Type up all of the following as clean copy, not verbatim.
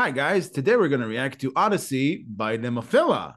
Hi guys, today we're going to react to Odyssey by NEMOPHILA.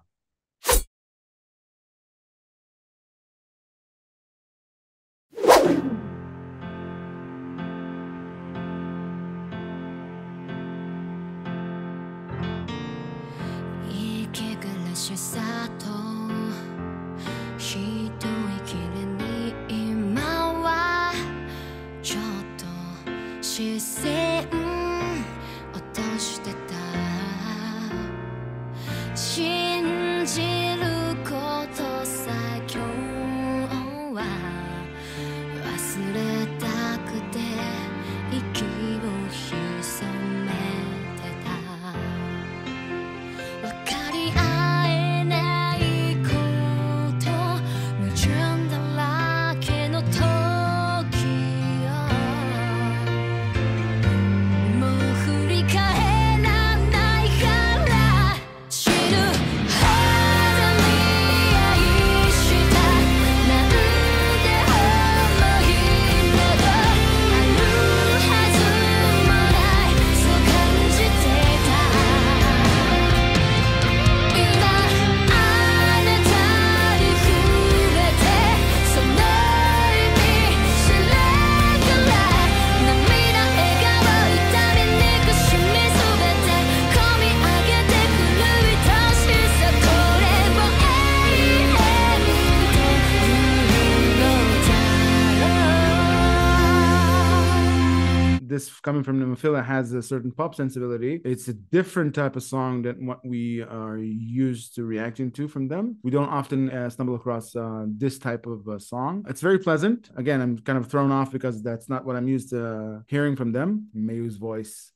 This coming from NEMOPHILA has a certain pop sensibility. It's a different type of song than what we are used to reacting to from them. We don't often stumble across this type of song. It's very pleasant. Again, I'm kind of thrown off because that's not what I'm used to hearing from them. Mayu's voice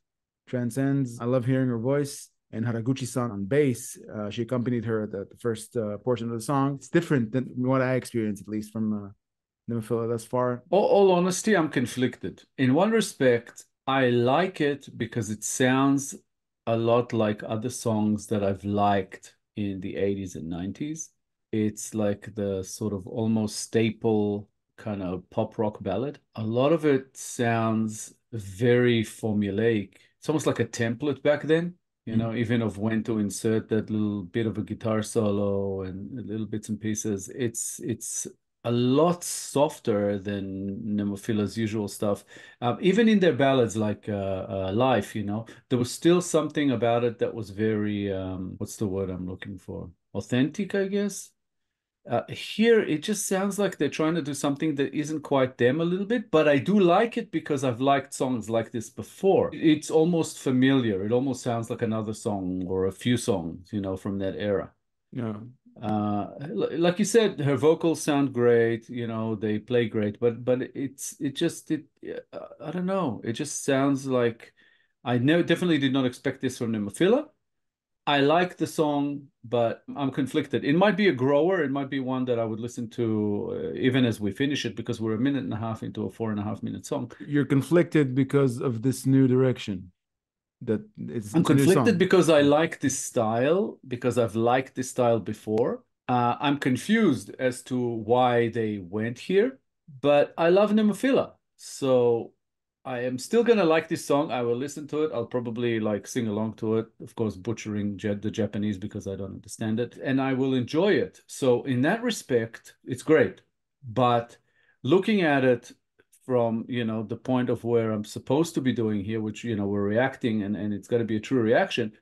transcends. I love hearing her voice. And Haraguchi-san on bass, she accompanied her at the first portion of the song. It's different than what I experienced, at least from NEMOPHILA thus far. All honesty, I'm conflicted. In one respect, I like it because it sounds a lot like other songs that I've liked in the 80s and 90s. It's like the sort of almost staple kind of pop rock ballad. A lot of it sounds very formulaic. It's almost like a template back then, even of when to insert that little bit of a guitar solo and little bits and pieces. It's a lot softer than NEMOPHILA's usual stuff. Even in their ballads like Life, there was still something about it that was very, what's the word I'm looking for? Authentic, I guess. Here, it just sounds like they're trying to do something that isn't quite them a little bit, but I do like it because I've liked songs like this before. It's almost familiar. It almost sounds like another song or a few songs, from that era. Yeah. Like you said, her vocals sound great, they play great, but I don't know. It just sounds like definitely did not expect this from NEMOPHILA. I like the song, but I'm conflicted. It might be a grower. It might be one that I would listen to even as we finish it, because we're a minute and a half into a 4.5-minute song. You're conflicted because of this new direction. I'm conflicted because I like this style, because I've liked this style before. I'm confused as to why they went here, but I love NEMOPHILA, so I am still gonna like this song. I will listen to it. I'll probably sing along to it, of course, butchering the Japanese because I don't understand it, and I will enjoy it. So in that respect, it's great. But looking at it from the point of where I'm supposed to be doing here, which we're reacting, and it's got to be a true reaction,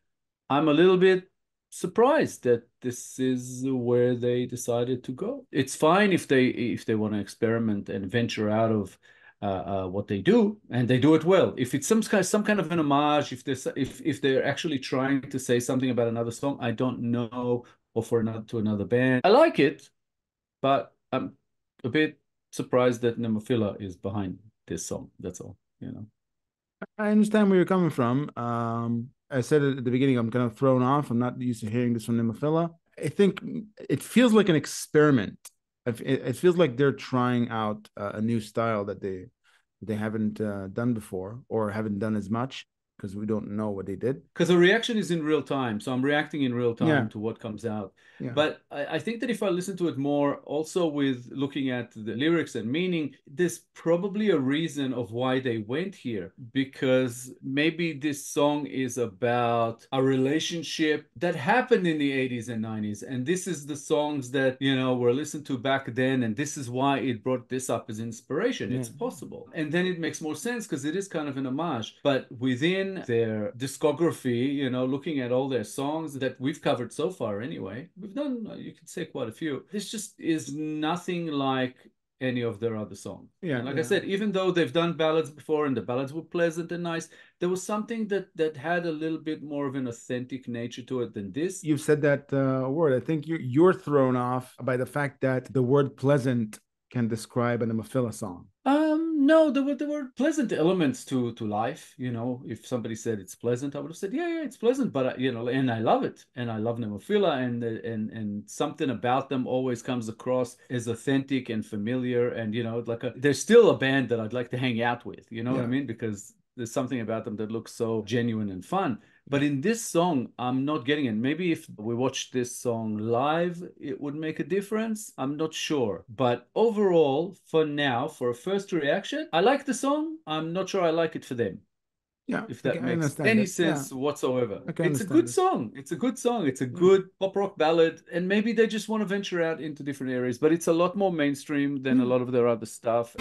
I'm a little bit surprised that this is where they decided to go. It's fine if they want to experiment and venture out of what they do, and they do it well. If it's some kind of an homage, if they're actually trying to say something about another song, I don't know, or to another band, I like it, but I'm a bit surprised that NEMOPHILA is behind this song. That's all. I understand where you're coming from. I said it at the beginning, I'm kind of thrown off. I'm not used to hearing this from NEMOPHILA. I think it feels like an experiment. It feels like they're trying out a new style that they haven't done before, or haven't done as much. because we don't know what they did. Because the reaction is in real time. So I'm reacting in real time to what comes out. Yeah. But I think that if I listen to it more, also with looking at the lyrics and meaning, there's probably a reason of why they went here. Because maybe this song is about a relationship that happened in the 80s and 90s. And this is the songs that, you know, were listened to back then. And this is why it brought this up as inspiration. It's possible. And then it makes more sense because it is kind of an homage. But within their discography, you know, looking at all their songs that we've covered so far anyway, we've done, you could say, quite a few. This just is nothing like any of their other songs. Yeah. And like I said, even though they've done ballads before and the ballads were pleasant and nice, there was something that had a little bit more of an authentic nature to it than this. You've said that word. I think you're thrown off by the fact that the word pleasant can describe an NEMOPHILA song. No, there were pleasant elements to life. You know, if somebody said it's pleasant, I would have said, yeah, it's pleasant. But you know, and I love it, and I love NEMOPHILA, and something about them always comes across as authentic and familiar. And you know, they're still a band that I'd like to hang out with. You know what I mean? Because there's something about them that looks so genuine and fun. But in this song, I'm not getting it. Maybe if we watched this song live, it would make a difference. I'm not sure. But overall, for now, for a first reaction, I like the song. I'm not sure I like it for them. Yeah. If that makes any sense whatsoever. It's a good song. It's a good song. It's a good pop rock ballad. And maybe they just want to venture out into different areas. But it's a lot more mainstream than a lot of their other stuff.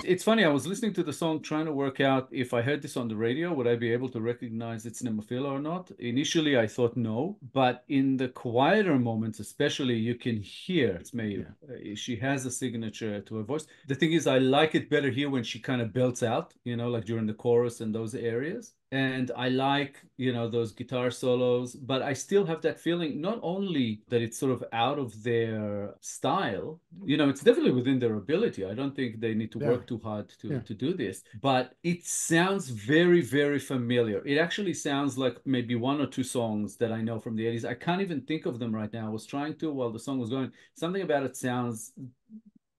It's funny, I was listening to the song trying to work out if I heard this on the radio, would I be able to recognize it's NEMOPHILA or not? Initially, I thought no, but in the quieter moments, especially, you can hear it's Meir. She has a signature to her voice. The thing is, I like it better here when she kind of belts out, you know, like during the chorus and those areas. And I like, you know, those guitar solos, but I still have that feeling, not only that it's sort of out of their style, you know, it's definitely within their ability. I don't think they need to work too hard to do this, but it sounds very, very familiar. It actually sounds like maybe one or two songs that I know from the 80s. I can't even think of them right now. I was trying to while the song was going. Something about it sounds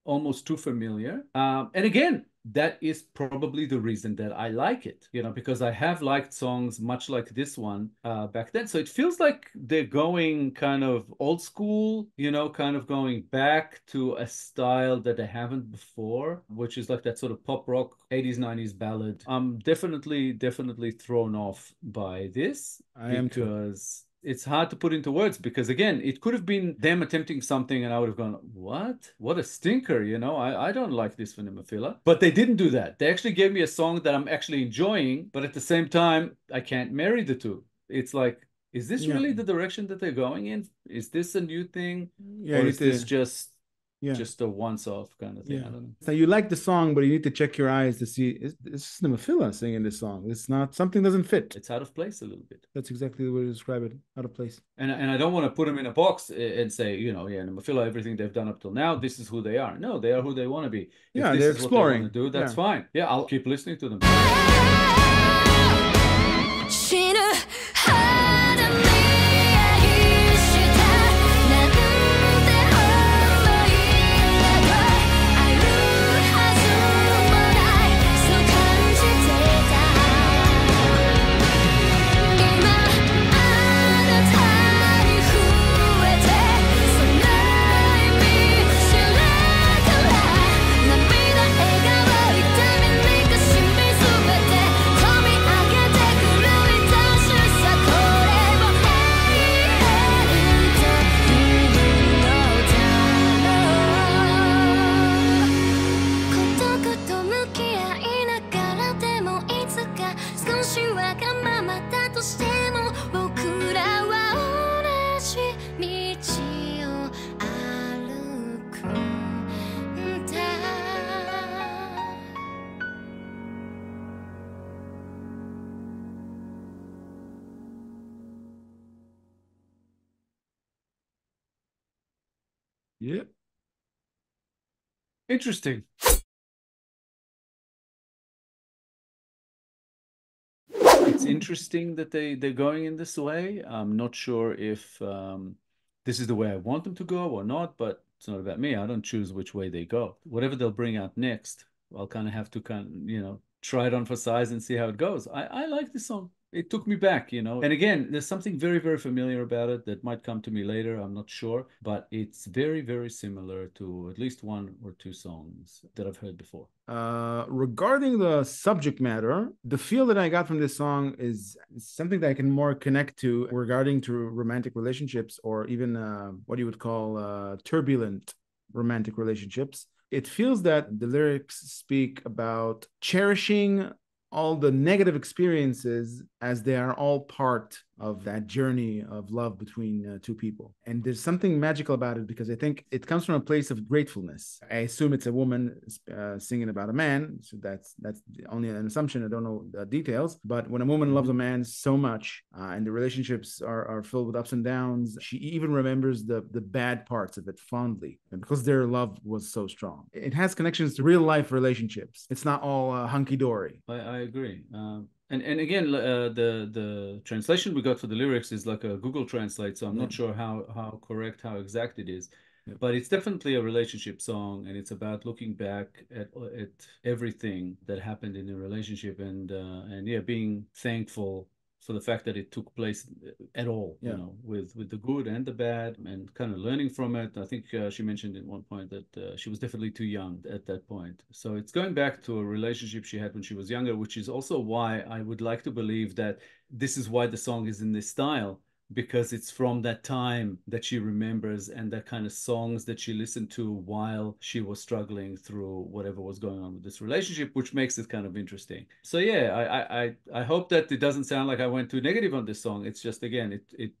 almost too familiar. And again, that is probably the reason that I like it, you know, because I have liked songs much like this one back then. So it feels like they're going kind of old school, you know, kind of going back to a style that they haven't before, which is like that sort of pop rock 80s, 90s ballad. I'm definitely thrown off by this. I am too. it's hard to put into words, because again, it could have been them attempting something and I would have gone, what a stinker, you know, I don't like this for NEMOPHILA. But they didn't do that. They actually gave me a song that I'm actually enjoying, but at the same time I can't marry the two. It's like, is this really the direction that they're going in? Is this a new thing? Or is this just a once-off kind of thing? I don't know. So you like the song, but you need to check your eyes to see, is NEMOPHILA singing this song? It's not, something doesn't fit. It's out of place a little bit. That's exactly the way to describe it, out of place. And I don't want to put them in a box and say, you know, yeah, NEMOPHILA, everything they've done up till now, this is who they are. No, they are who they want to be. If this they're is exploring. What they want to do, that's fine. Yeah, I'll keep listening to them. Yep. Interesting. It's interesting that they're going in this way. I'm not sure if this is the way I want them to go or not, but it's not about me. I don't choose which way they go. Whatever they'll bring out next, I'll kind of have to you know, try it on for size and see how it goes. I like this song. It took me back, you know. And again, there's something very, very familiar about it that might come to me later. I'm not sure. But it's very, very similar to at least one or two songs that I've heard before. Regarding the subject matter, the feel that I got from this song is something that I can more connect to regarding to romantic relationships, or even what you would call turbulent romantic relationships. It feels that the lyrics speak about cherishing all the negative experiences as they are all part of that journey of love between two people. And there's something magical about it, because I think it comes from a place of gratefulness. I assume it's a woman singing about a man, so that's only an assumption. I don't know the details. But when a woman loves a man so much, and the relationships are filled with ups and downs, she even remembers the bad parts of it fondly, and because their love was so strong. It has connections to real life relationships. It's not all hunky-dory. I agree. And again, the translation we got for the lyrics is like a Google Translate, so I'm not sure how correct, how exact it is. Yep. But it's definitely a relationship song, and it's about looking back at everything that happened in a relationship, and yeah, being thankful for the fact that it took place at all, you know, with the good and the bad, and kind of learning from it. I think she mentioned at one point that she was definitely too young at that point. So it's going back to a relationship she had when she was younger, which is also why I would like to believe that this is why the song is in this style, because it's from that time that she remembers, and that kind of songs that she listened to while she was struggling through whatever was going on with this relationship, which makes it kind of interesting. So yeah, I hope that it doesn't sound like I went too negative on this song. It's just, again, it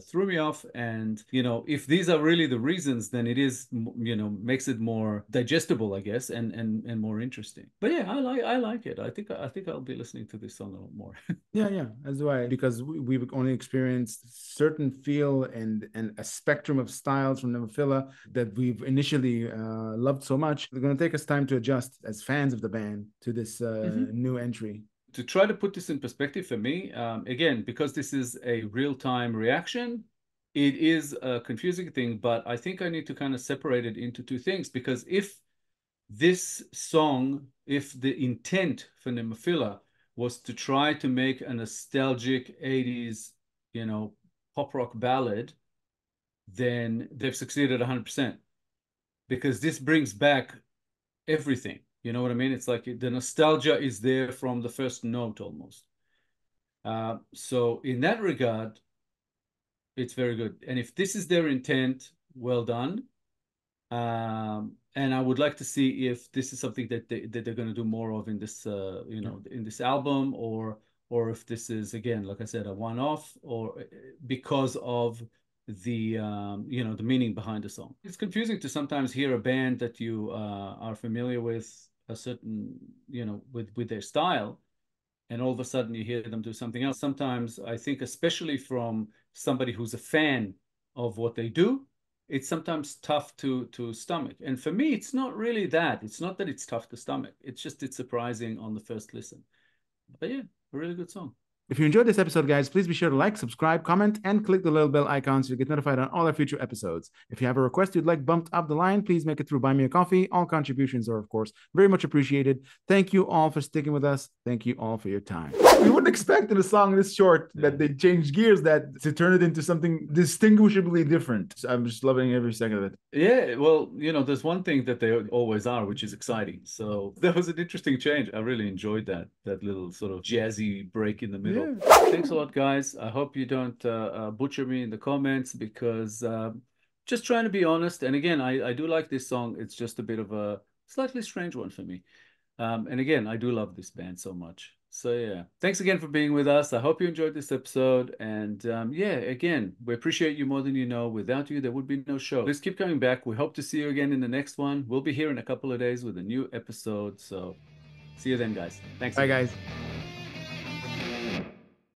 threw me off, and you know, if these are really the reasons, then it is, you know, makes it more digestible, I guess, and more interesting. But yeah, I like it. I think I'll be listening to this song a lot more. yeah, as do I, because we've only experienced certain feel and a spectrum of styles from NEMOPHILA that we've initially loved so much. It's going to take us time to adjust as fans of the band to this new entry. To try to put this in perspective for me, again, because this is a real-time reaction, it is a confusing thing, but I think I need to kind of separate it into two things, because if this song, if the intent for NEMOPHILA was to try to make a nostalgic 80s, you know, pop rock ballad, then they've succeeded 100%, because this brings back everything. You know what I mean? It's like the nostalgia is there from the first note almost. So in that regard, It's very good. And if this is their intent, well done. And I would like to see if this is something that they're going to do more of in this, in this album, or if this is, again, like I said, a one-off, or because of the the meaning behind the song. It's confusing to sometimes hear a band that you are familiar with a certain, with their style, and all of a sudden you hear them do something else. Sometimes I think, especially from somebody who's a fan of what they do, it's sometimes tough to stomach. And for me, it's not really that. It's not that it's tough to stomach. It's just, it's surprising on the first listen. But yeah, a really good song. If you enjoyed this episode, guys, please be sure to like, subscribe, comment, and click the little bell icon so you get notified on all our future episodes. If you have a request you'd like bumped up the line, please make it through Buy Me a Coffee. All contributions are, of course, very much appreciated. Thank you all for sticking with us. Thank you all for your time. We wouldn't expect in a song this short that they changed gears, that to turn it into something distinguishably different. I'm just loving every second of it. Yeah, well, there's one thing that they always are, which is exciting. So that was an interesting change. I really enjoyed that little sort of jazzy break in the middle. Yeah. Thanks a lot, guys. I hope you don't butcher me in the comments, because just trying to be honest. And again, I do like this song. It's just a bit of a slightly strange one for me. And again, I do love this band so much. So yeah, thanks again for being with us. I hope you enjoyed this episode. And yeah, again, we appreciate you more than you know. Without you, there would be no show. Please keep coming back. We hope to see you again in the next one. We'll be here in a couple of days with a new episode. So see you then, guys. Thanks. Bye, guys.